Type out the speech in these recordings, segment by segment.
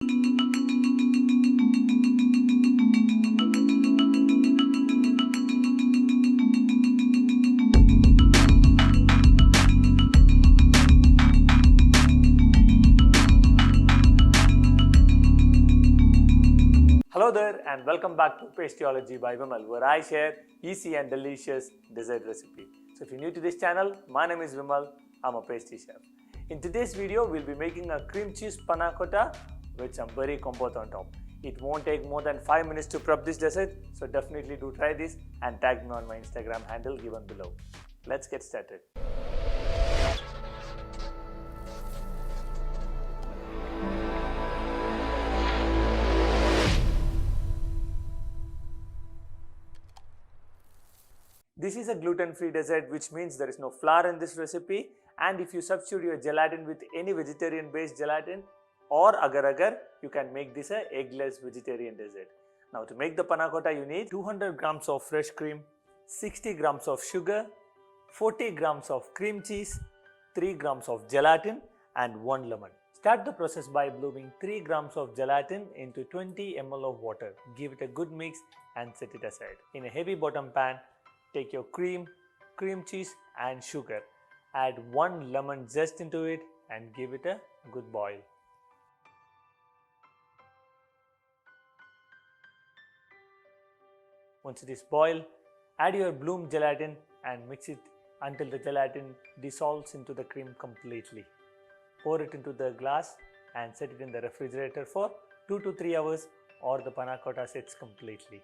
Hello there and welcome back to Pastryology by Vimal, where I share easy and delicious dessert recipe. So if you're new to this channel, my name is Vimal, I'm a pastry chef. In today's video, we'll be making a cream cheese panna cotta with some berry compote on top. It won't take more than 5 minutes to prep this dessert, so definitely do try this and tag me on my Instagram handle given below. Let's get started. This is a gluten-free dessert, which means there is no flour in this recipe, and if you substitute your gelatin with any vegetarian-based gelatin or agar-agar, you can make this a eggless vegetarian dessert. Now to make the panna cotta, you need 200 grams of fresh cream, 60 grams of sugar, 40 grams of cream cheese, 3 grams of gelatin and 1 lemon. Start the process by blooming 3 grams of gelatin into 20 ml of water. Give it a good mix and set it aside. In a heavy bottom pan, take your cream cheese and sugar. Add 1 lemon zest into it and give it a good boil. Once it is boiled, add your bloom gelatin and mix it until the gelatin dissolves into the cream completely. Pour it into the glass and set it in the refrigerator for 2 to 3 hours, or the panna cotta sets completely.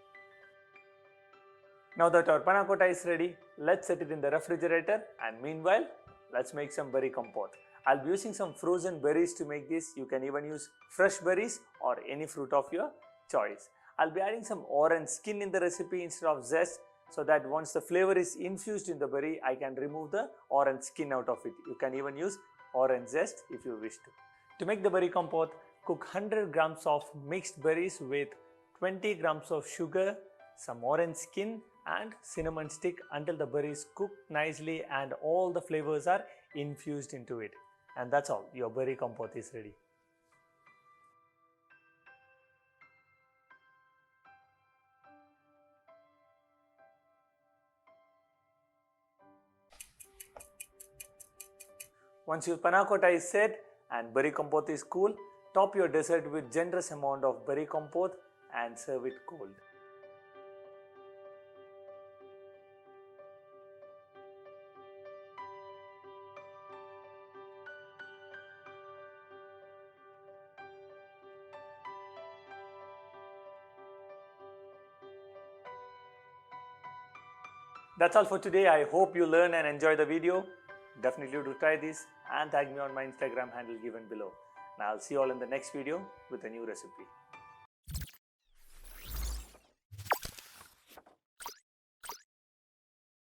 Now that our panna cotta is ready, let's set it in the refrigerator, and meanwhile, let's make some berry compote. I'll be using some frozen berries to make this. You can even use fresh berries or any fruit of your choice. I'll be adding some orange skin in the recipe instead of zest, so that once the flavor is infused in the berry, I can remove the orange skin out of it. You can even use orange zest if you wish to. To make the berry compote, cook 100 grams of mixed berries with 20 grams of sugar, some orange skin and cinnamon stick until the berries cook nicely and all the flavors are infused into it. And that's all, your berry compote is ready. Once your panna cotta is set and berry compote is cool, top your dessert with generous amount of berry compote and serve it cold. That's all for today. I hope you learn and enjoy the video. Definitely do try this and tag me on my Instagram handle given below. And I'll see you all in the next video with a new recipe.